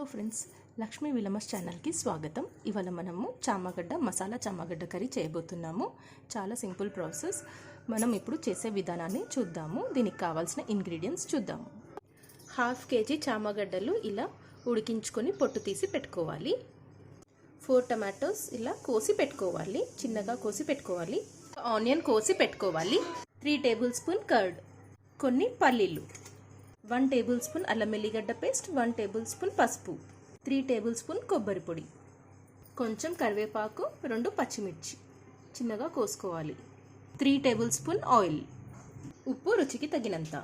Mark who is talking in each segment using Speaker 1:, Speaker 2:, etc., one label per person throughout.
Speaker 1: Hello friends, Lakshmi విలమస్ ఛానల్కి స్వాగతం. ఇవాళ మనము చామగడ్డ మసాలా చామగడ్డ కర్రీ చేయబోతున్నాము. చాలా సింపుల్ ప్రాసెస్. మనం ఇప్పుడు చేసే విధానాన్ని చూద్దాము. దీనికి కావాల్సిన ఇంగ్రీడియంట్స్ చూద్దాము. 1/2 kg చామగడ్డలు ఇలా ఉడికించుకొని పొట్టు తీసి పెట్టుకోవాలి. 4 టమాటోస్ ఇలా కోసి పెట్టుకోవాలి, చిన్నగా కోసి పెట్టుకోవాలి. ఆనియన్ కోసి పెట్టుకోవాలి. 3 టేబుల్ స్పూన్ కర్డ్, కొన్ని పల్లీలు, 1 టేబుల్ స్పూన్ అల్లం వెల్లిగడ్డ పేస్ట్, 1 టేబుల్ స్పూన్ పసుపు, 3 టేబుల్ స్పూన్ కొబ్బరి పొడి, కొంచెం కరివేపాకు, 2 పచ్చిమిర్చి చిన్నగా కోసుకోవాలి. 3 టేబుల్ స్పూన్ ఆయిల్, ఉప్పు రుచికి తగినంత,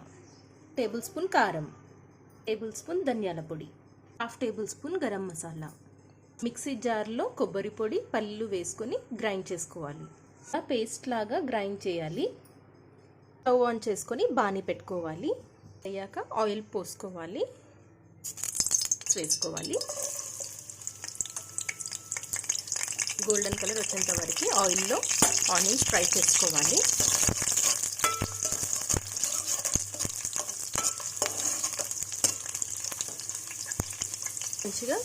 Speaker 1: టేబుల్ స్పూన్ కారం, టేబుల్ స్పూన్ ధనియాల పొడి, 1/2 table spoon garam masala. Mixie జార్లో కొబ్బరి పొడి, పల్లీలు వేసుకొని గ్రైండ్ చేసుకోవాలి. పేస్ట్ లాగా గ్రైండ్ చేయాలి. స్టవ్ ఆన్ చేసుకొని బాణీ పెట్టుకోవాలి. అయ్యాక ఆయిల్ పోసుకోవాలి, వేసుకోవాలి. గోల్డెన్ కలర్ వచ్చేంత వరకు ఆయిల్లో ఆనియన్స్ ఫ్రై చేసుకోవాలి. మంచిగా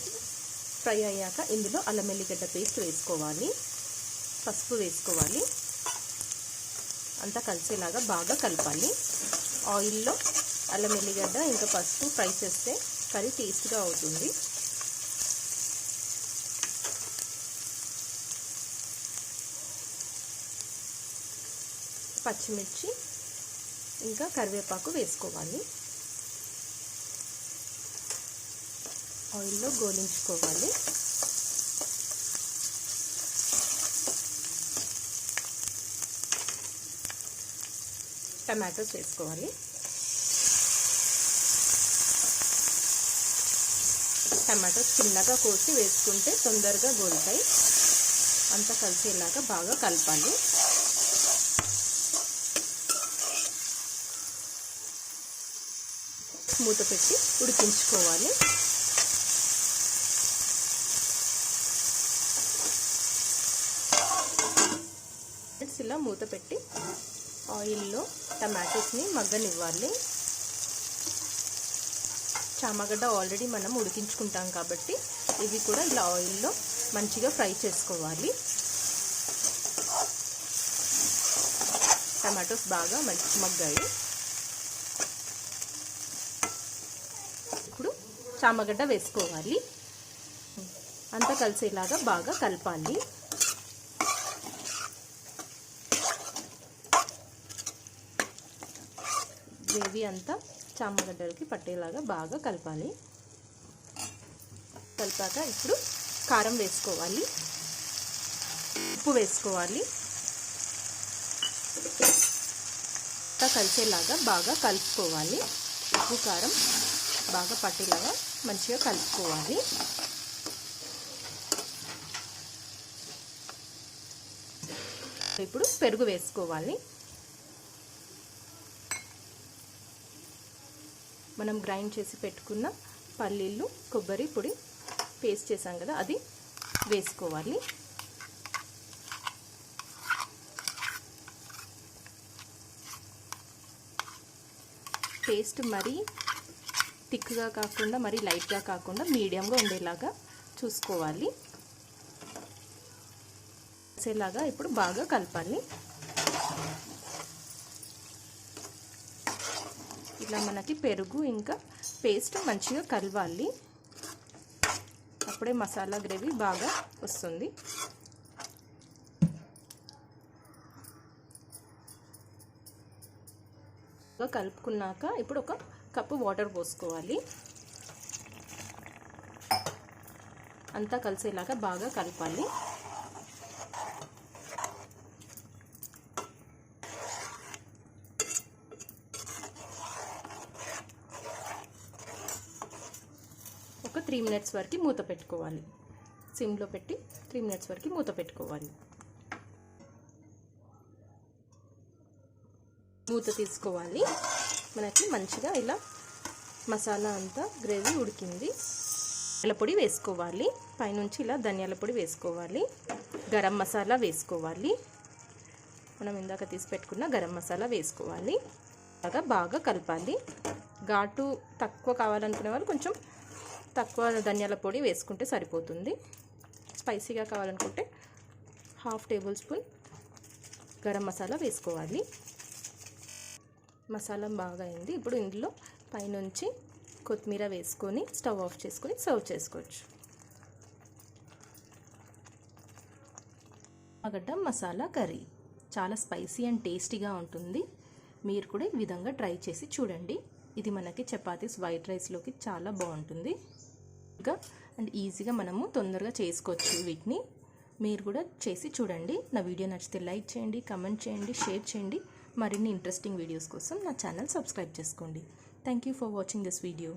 Speaker 1: ఫ్రై అయ్యాక ఇందులో అల్లం వెల్లిగడ్డ పేస్ట్ వేసుకోవాలి, పసుపు వేసుకోవాలి. అంతా కలిసేలాగా బాగా కలపాలి. ఆయిల్లో అల్లం వెల్లిగడ్డ ఇంకా పసుపు ఫ్రై చేస్తే కర్రీ టేస్ట్గా అవుతుంది. పచ్చిమిర్చి ఇంకా కరివేపాకు వేసుకోవాలి. ఆయిల్లో గోలించుకోవాలి. టమాటోస్ వేసుకోవాలి. టమాటోస్ చిన్నగా కోసి వేసుకుంటే తొందరగా గోలుతాయి. అంతా కలిసేలాగా బాగా కలపాలి. మూత పెట్టి ఉడికించుకోవాలి. ఇలా మూత పెట్టి ఆయిల్లో టమాటోస్ని మగ్గనివ్వాలి. చామగడ్డ ఆల్రెడీ మనం ఉడికించుకుంటాం కాబట్టి ఇవి కూడా ఇలా ఆయిల్లో మంచిగా ఫ్రై చేసుకోవాలి. టమాటోస్ బాగా మగ్గాయి. ఇప్పుడు చామగడ్డ వేసుకోవాలి. అంతా కలిసేలాగా బాగా కలపాలి. గ్రేవీ అంతా చామగడ్డలకి పట్టేలాగా బాగా కలపాలి. కలిపాక ఇప్పుడు కారం వేసుకోవాలి, ఉప్పు వేసుకోవాలి. కలిసేలాగా బాగా కలుపుకోవాలి. ఉప్పు కారం బాగా పట్టేలాగా మంచిగా కలుపుకోవాలి. ఇప్పుడు పెరుగు వేసుకోవాలి. మనం గ్రైండ్ చేసి పెట్టుకున్న పల్లీలు, కొబ్బరి పొడి పేస్ట్ చేసాం కదా, అది వేసుకోవాలి. పేస్ట్ మరీ థిక్గా కాకుండా మరీ లైట్గా కాకుండా మీడియంగా ఉండేలాగా చూసుకోవాలి. వేసేలాగా ఇప్పుడు బాగా కలపాలి. ఇలా మనకి పెరుగు ఇంకా పేస్ట్ మంచిగా కలవాలి. అప్పుడే మసాలా గ్రేవీ బాగా వస్తుంది. కలుపుకున్నాక ఇప్పుడు 1 కప్పు వాటర్ పోసుకోవాలి. అంతా కలిసేలాగా బాగా కలపాలి. ఒక 3 మినిట్స్ వరకు మూత పెట్టుకోవాలి. సిమ్లో పెట్టి 3 మినిట్స్ వరకు మూత పెట్టుకోవాలి. మూత తీసుకోవాలి. మనకి మంచిగా ఇలా మసాలా అంతా గ్రేవీ ఉడికింది. ధనియాల పొడి వేసుకోవాలి. పైనుంచి ఇలా ధనియాల పొడి వేసుకోవాలి. గరం మసాలా వేసుకోవాలి. మనం ఇందాక తీసి పెట్టుకున్న గరం మసాలా వేసుకోవాలి. బాగా కలపాలి. ఘాటు తక్కువ కావాలనుకునే వాళ్ళు కొంచెం తక్కువ ధనియాల పొడి వేసుకుంటే సరిపోతుంది. స్పైసీగా కావాలనుకుంటే 1/2 టేబుల్ స్పూన్ గరం మసాలా వేసుకోవాలి. మసాలా బాగా అయింది. ఇప్పుడు ఇందులో పైనుంచి కొత్తిమీర వేసుకొని స్టవ్ ఆఫ్ చేసుకొని సర్వ్ చేసుకోవచ్చు. చామగడ్డ మసాలా కర్రీ చాలా స్పైసీ అండ్ టేస్టీగా ఉంటుంది. మీరు కూడా ఈ విధంగా ట్రై చేసి చూడండి. ఇది మనకి చపాతీస్, వైట్ రైస్లోకి చాలా బాగుంటుంది. ఇంకా అండ్ ఈజీగా మనము తొందరగా చేసుకోవచ్చు వీటిని. మీరు కూడా చేసి చూడండి. నా వీడియో నచ్చితే లైక్ చేయండి, కమెంట్ చేయండి, షేర్ చేయండి. మరిన్ని ఇంట్రెస్టింగ్ వీడియోస్ కోసం నా ఛానల్ సబ్స్క్రైబ్ చేసుకోండి. Thank you for watching this video.